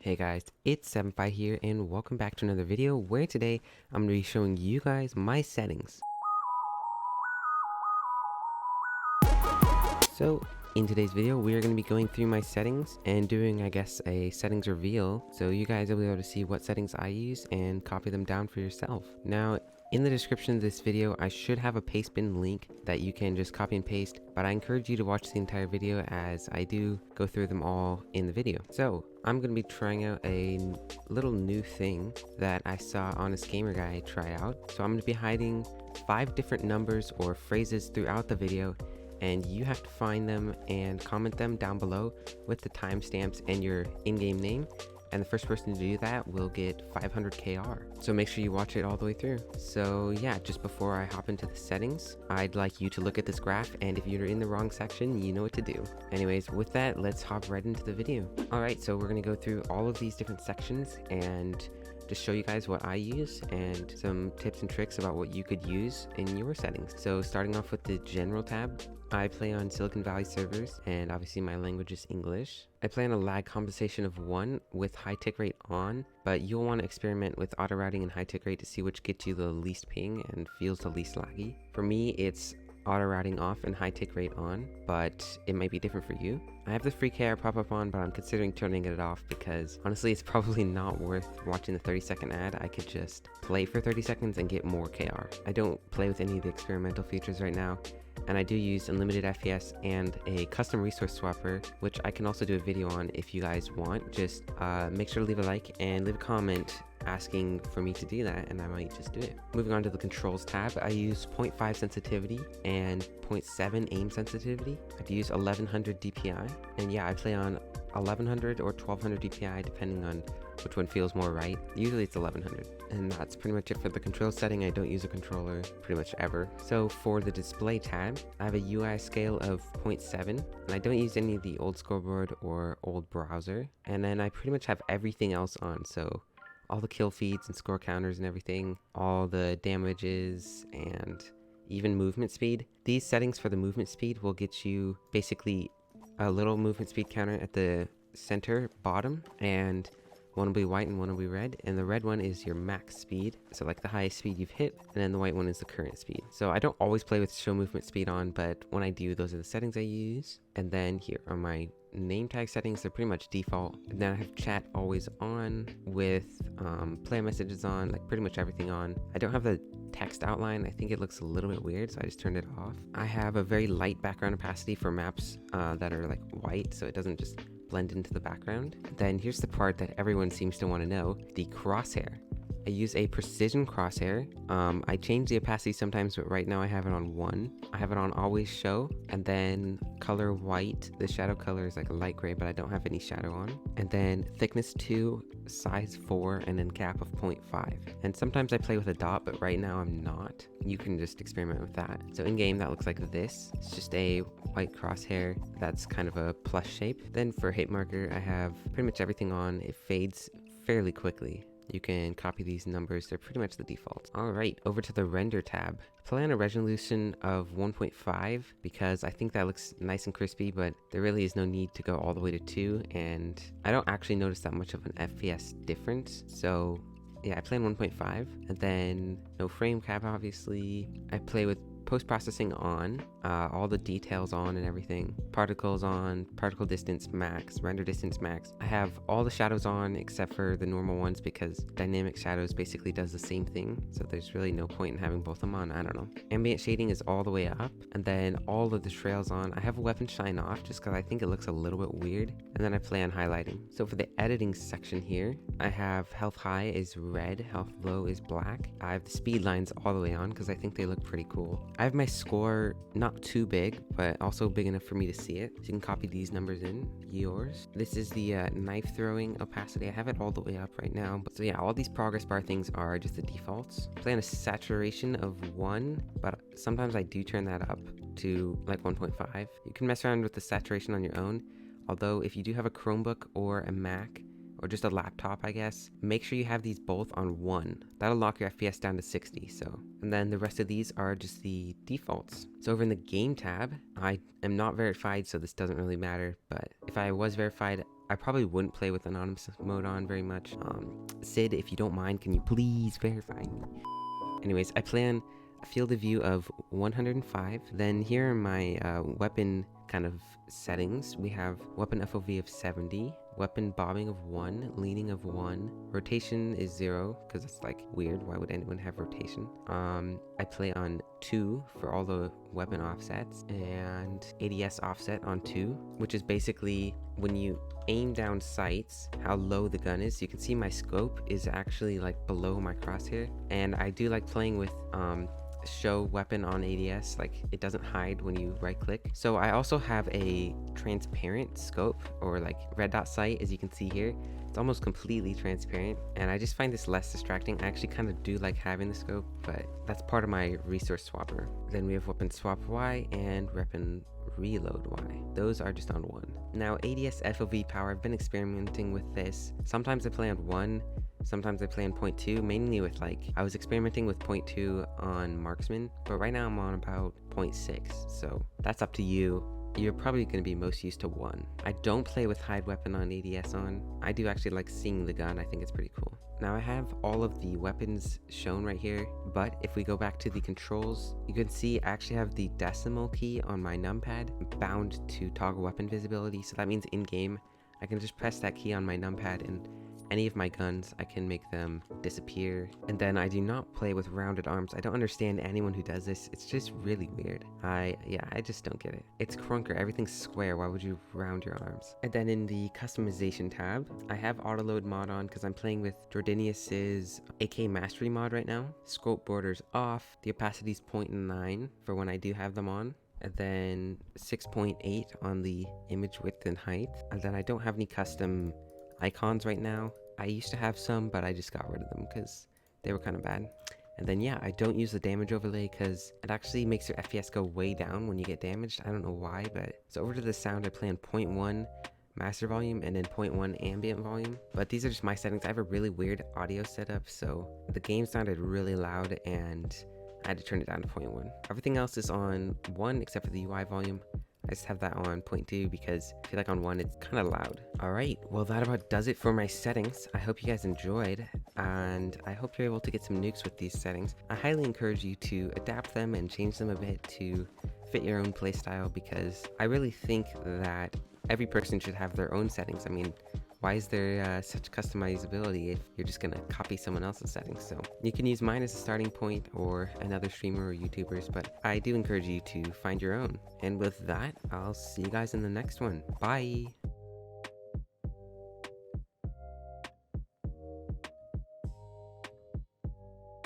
Hey guys, it's 75 here and welcome back to another video where today I'm going to be showing you guys my settings. So in today's video we are going to be going through my settings and doing a settings reveal so you guys will be able to see what settings I use and copy them down for yourself. Now in the description of this video I should have a paste bin link that you can just copy and paste, but I encourage you to watch the entire video as I do go through them all in the video. So I'm going to be trying out a little new thing that I saw Honest Gamer Guy try out. So I'm going to be hiding 5 different numbers or phrases throughout the video, and you have to find them and comment them down below with the timestamps and your in-game name. And the first person to do that will get 500 KR. So make sure you watch it all the way through. So yeah, just before I hop into the settings, I'd like you to look at this graph, and if you're in the wrong section, you know what to do. Anyways, with that, let's hop right into the video. Alright, so we're gonna go through all of these different sections and just show you guys what I use and some tips and tricks about what you could use in your settings. So starting off with the general tab, I play on Silicon Valley servers, and obviously my language is English. I play on a lag compensation of 1 with high tick rate on, but you'll want to experiment with auto routing and high tick rate to see which gets you the least ping and feels the least laggy. For me, it's auto routing off and high tick rate on, but it might be different for you. I have the free KR pop up on, but I'm considering turning it off because honestly it's probably not worth watching the 30-second ad. I could just play for 30 seconds and get more KR. I don't play with any of the experimental features right now, and I do use unlimited FPS and a custom resource swapper, which I can also do a video on if you guys want. Just make sure to leave a like and leave a comment asking for me to do that, and I might just do it. Moving on to the controls tab, I use 0.5 sensitivity and 0.7 aim sensitivity. I do use 1100 DPI, and yeah, I play on 1100 or 1200 DPI depending on which one feels more right. Usually it's 1100. And that's pretty much it for the control setting. I don't use a controller pretty much ever. So for the display tab, I have a UI scale of 0.7, and I don't use any of the old scoreboard or old browser. And then I pretty much have everything else on. So all the kill feeds and score counters and everything, all the damages, and even movement speed. These settings for the movement speed will get you basically a little movement speed counter at the center bottom, and one will be white and one will be red, and the red one is your max speed, so like the highest speed you've hit, and then the white one is the current speed. So I don't always play with show movement speed on, but when I do, those are the settings I use. And then here are my name tag settings. They're pretty much default. And then I have chat always on with player messages on, like pretty much everything on. I don't have the text outline. I think it looks a little bit weird, so I just turned it off. I have a very light background opacity for maps that are like white, so it doesn't just blend into the background. Then here's the part that everyone seems to want to know, the crosshair. I use a precision crosshair. I change the opacity sometimes, but right now I have it on 1. I have it on always show, and then color white. The shadow color is like a light gray, but I don't have any shadow on. And then thickness 2, size 4, and then gap of 0.5. And sometimes I play with a dot, but right now I'm not. You can just experiment with that. So in game that looks like this. It's just a white crosshair that's kind of a plus shape. Then for hit marker, I have pretty much everything on. It fades fairly quickly. You can copy these numbers, they're pretty much the defaults. Alright, over to the render tab. I play on a resolution of 1.5 because I think that looks nice and crispy, but there really is no need to go all the way to 2, and I don't actually notice that much of an FPS difference. So yeah, I play on 1.5, and then no frame cap obviously. I play with post-processing on, all the details on and everything, particles on, particle distance max, render distance max. I have all the shadows on except for the normal ones because dynamic shadows basically does the same thing, so there's really no point in having both of them on. I don't know. Ambient shading is all the way up, and then all of the trails on. I have weapon shine off just because I think it looks a little bit weird, and then I play on highlighting. So for the editing section here, I have health high is red, health low is black. I have the speed lines all the way on because I think they look pretty cool. I have my score not too big, but also big enough for me to see it. So you can copy these numbers in yours. This is the knife throwing opacity. I have it all the way up right now. So yeah, all these progress bar things are just the defaults. I play on a saturation of 1, but sometimes I do turn that up to like 1.5. You can mess around with the saturation on your own. Although if you do have a Chromebook or a Mac, or just a laptop, I guess, make sure you have these both on 1. That'll lock your FPS down to 60, so. And then the rest of these are just the defaults. So over in the game tab, I am not verified, so this doesn't really matter, but if I was verified, I probably wouldn't play with anonymous mode on very much. Sid, if you don't mind, can you please verify me? Anyways, I play on a field of view of 105. Then here are my weapon kind of settings. We have weapon FOV of 70, weapon bobbing of 1, leaning of 1, rotation is 0 because it's like weird. Why would anyone have rotation? I play on 2 for all the weapon offsets, and ADS offset on 2, which is basically when you aim down sights, how low the gun is. You can see my scope is actually like below my crosshair, and I do like playing with show weapon on ADS, like it doesn't hide when you right click. So I also have a transparent scope, or like red dot sight, as you can see here. It's almost completely transparent, and I just find this less distracting. I actually kind of do like having the scope, but that's part of my resource swapper. Then we have weapon swap Y and weapon reload Y. Those are just on 1. Now ADS FOV power, I've been experimenting with this. Sometimes I play on 1, sometimes I play on 0.2, mainly with like, I was experimenting with 0.2 on marksman, but right now I'm on about 0.6, so that's up to you. You're probably going to be most used to 1. I don't play with hide weapon on ADS on. I do actually like seeing the gun. I think it's pretty cool. Now I have all of the weapons shown right here, but if we go back to the controls, you can see I actually have the decimal key on my numpad bound to toggle weapon visibility. So that means in game, I can just press that key on my numpad and any of my guns, I can make them disappear. And then I do not play with rounded arms. I don't understand anyone who does this. It's just really weird. I just don't get it. It's Krunker, everything's square. Why would you round your arms? And then in the customization tab, I have autoload mod on because I'm playing with Jordanius's AK mastery mod right now. Scope borders off. The opacity is 0.9 for when I do have them on. And then 6.8 on the image width and height. And then I don't have any custom icons right now. I used to have some, but I just got rid of them because they were kind of bad. And then yeah, I don't use the damage overlay because it actually makes your FPS go way down when you get damaged. I don't know why, but so over to the sound, I play on 0.1 master volume and then 0.1 ambient volume. But these are just my settings. I have a really weird audio setup, so the game sounded really loud and I had to turn it down to 0.1. Everything else is on 1 except for the UI volume. I just have that on 0.2 because I feel like on 1 it's kind of loud. Alright, well that about does it for my settings. I hope you guys enjoyed, and I hope you're able to get some nukes with these settings. I highly encourage you to adapt them and change them a bit to fit your own playstyle, because I really think that every person should have their own settings. I mean, why is there such customizability if you're just gonna copy someone else's settings? So you can use mine as a starting point, or another streamer or YouTubers, but I do encourage you to find your own. And with that, I'll see you guys in the next one. Bye!